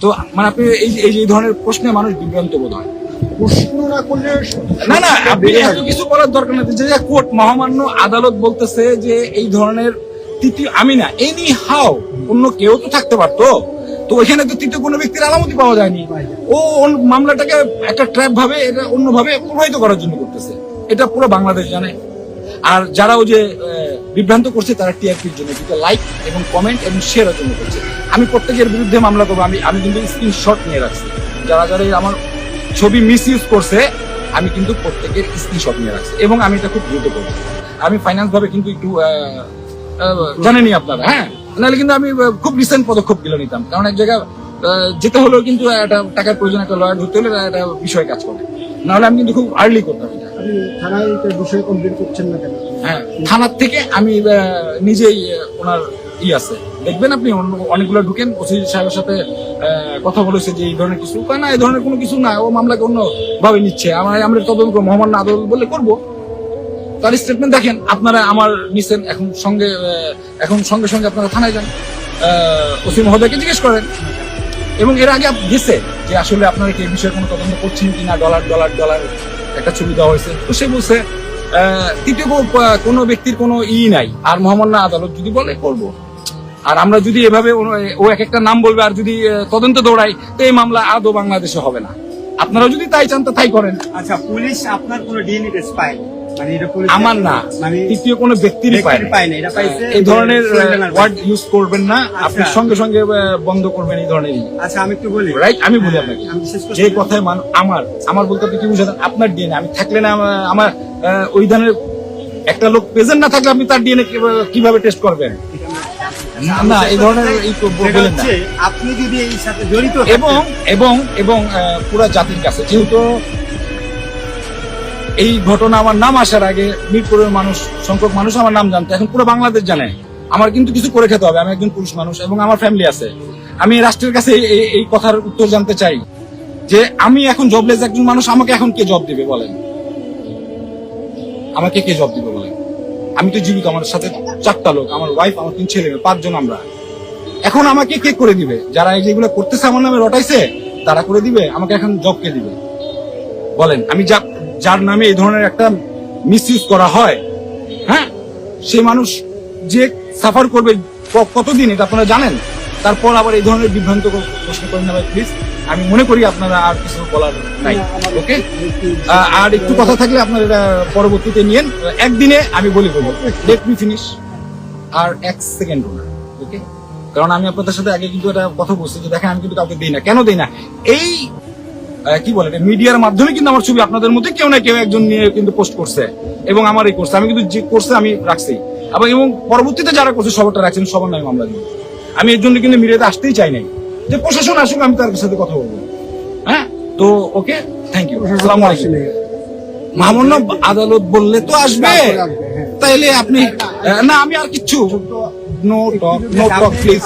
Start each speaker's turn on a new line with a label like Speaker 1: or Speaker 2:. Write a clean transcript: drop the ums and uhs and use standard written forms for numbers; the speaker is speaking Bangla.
Speaker 1: তো মানে আপনি এই ধরনের প্রশ্নে মানুষ বিভ্রান্ত বোধ হয়।
Speaker 2: প্রশ্ন না করলে
Speaker 1: না আপনি এত কিছু বলার দরকার নেই যে কোর্ট মহামান্য আদালত বলতেছে যে এই ধরনের তৃতীয় আমি না এনি হাও অন্য কেউ তো থাকতে পারতো, তো ওইখানে তো তৃতীয় কোনো ব্যক্তির আলামতি পাওয়া যায়নি। ও মামলাটাকে একটা ট্র্যাপ ভাবে এটা অন্যভাবে প্রভাবিত করার জন্য করতেছে, এটা পুরো বাংলাদেশ জানে। আর যারা ওই যে বিভ্রান্ত করছে তারা টিআরপির জন্য, লাইক এবং কমেন্ট এবং শেয়ারের জন্য করছে। আমি প্রত্যেকের বিরুদ্ধে মামলা করবো, আমি কিন্তু স্ক্রিনশট নিয়ে রাখছি। যারা যারা আমার ছবি মিস ইউজ করছে আমি কিন্তু প্রত্যেকের স্ক্রিনশট নিয়ে রাখছি এবং আমি এটা খুব দ্রুত করবো। আমি ফাইন্যান্স ভাবে কিন্তু একটু জানেনি আপনারা, হ্যাঁ, নাহলে কিন্তু আমি খুব রিসেন্ট পদক্ষেপ গুলো নিতাম, কারণ এক জায়গায় যেতে হলেও কিন্তু একটা টাকার প্রয়োজন, একটা লয়ার ধরতে হলে একটা বিষয় কাজ করে, নাহলে আমি কিন্তু খুব আর্লি করতাম এটা।
Speaker 2: আপনি থানায় বিষয় কমপ্লেন করছেন না কেন?
Speaker 1: হ্যাঁ, থানার থেকে আমি নিজেই ওনার আছে দেখবেন আপনি অনেকগুলো ঢুকেন, ওসি সাহেবের সাথে কথা বলেছে যে এই ধরনের কিছু না, এই ধরনের কোনো কিছু না, ও মামলাকে অন্য ভাবে নিচ্ছে। আমরা তদন্ত মহামান্য আদালত বললে করবো, তার স্টেটমেন্ট দেখেন আপনারা আমার নিচ্ছেন, এখন সঙ্গে সঙ্গে আপনারা থানায় যান, ওসি মহোদয়কে জিজ্ঞেস করেন। এবং এর আগে গেছে যে আসলে আপনারা কি এই বিষয়ে কোনো তদন্ত করছেন কিনা, ডলার একটা ছবি দেওয়া হয়েছে, তো সে বলছে তৃতীয় কোনো ব্যক্তির কোনো নাই, আর মহামান্য আদালত যদি বলে করবো। আর আমরা যদি এভাবে ও এক একটা নাম বলবে আর যদি তদন্ত দৌড়াই, তো এই মামলা আদৌ বাংলাদেশে হবে না। আপনারা যদি তাই চান তো তাই করেন।
Speaker 3: আচ্ছা, পুলিশ আপনার কোনো ডিএনএ টেস্ট পায় মানে এটা পুলিশ
Speaker 1: আমার না, মানে তৃতীয় কোনো ব্যক্তিরই পায় না।
Speaker 3: এটা পাইছে
Speaker 1: এই ধরনের ওয়ার্ড ইউজ করবেন না, আপনি সঙ্গে সঙ্গে বন্ধ করবেন এই ধরনের।
Speaker 3: আচ্ছা, আমি একটু বলি,
Speaker 1: রাইট, আমি বলি আপনাকে যে কথায় আমার বলতে আপনি কি বুঝাতেন, আপনার ডিএনএ আমি থাকলে না, আমার ওই ধরনের একটা লোক প্রেজেন্ট না থাকলে আপনি তার ডিএনএ কিভাবে টেস্ট করবেন? না, এই ধরনের বলেন না।
Speaker 3: আপনি যদি এই সাথে জড়িত
Speaker 1: এবং পুরো জাতির কাছে, যেহেতু এই ঘটনা আমার নাম আসার আগে মিরপুরের সংখ্যক মানুষ আমার নাম জানতো, এখন পুরো বাংলাদেশ জানে। আমার কিন্তু কিছু করে খেতে হবে, আমি একজন পুরুষ মানুষ এবং আমার ফ্যামিলি আছে। আমি রাষ্ট্রের কাছে এই কথার উত্তর জানতে চাই যে আমি এখন জবলেস একজন মানুষ, আমাকে এখন কে জব দিবে বলেন? আমাকে কে জব দিবে বলেন? আমি তো জীবিত, আমার সাথে 4টা লোক, আমার ওয়াইফ, আমার 3 ছেলে মেয়ে, 5 জন আমরা। এখন আমাকে কে করে দিবে? যারা যেগুলো করতেছে আমার নামে রটাইছে তারা করে দিবে? আমাকে এখন জব কে দিবে বলেন? আমি যার নামে এই ধরনের একটা মিসইউজ করা হয়, হ্যাঁ, সে মানুষ যে সাফার করবে কতদিন এটা আপনারা জানেন? তারপর আবার এই ধরনের বিভ্রান্ত প্রশ্ন করেন না ভাই, প্লিজ। আমি মনে করি আপনারা আর কিছু বলার নাই, ওকে? আর একটু কথা থাকলে আপনারা এটা পরবর্তীতে নিয়েন, একদিনে আমি বলি লেট মি ফিনিশ, আর 1 সেকেন্ড না, ওকে? কারণ আমি আপনাদের সাথে আগে কিন্তু এটা কথা বলছি যে দেখেন আমি কিন্তু কাউকে দিই না। কেন দিই না? এই কি বলে, মিডিয়ার মাধ্যমে কিন্তু আমার ছবি আপনাদের মধ্যে কেউ না কেউ একজন নিয়ে কিন্তু পোস্ট করছে এবং আমার এই করছে, আমি কিন্তু যে করছে আমি রাখছি, এবং পরবর্তীতে যারা করছে সবারটা রাখছেন, সবার নামে মামলা দিব। আমি এর জন্য কিন্তু মিডিয়াতে আসতেই চাই নাই, যে প্রশাসন আসুক আমি তার সাথে কথা বলবো। হ্যাঁ, তো ওকে, থ্যাংক ইউ, আসসালামু আলাইকুম। মহামান্য আদালত বললে তো আসবে, তাইলে আপনি না, আমি আর কিচ্ছু নো টক প্লিজ।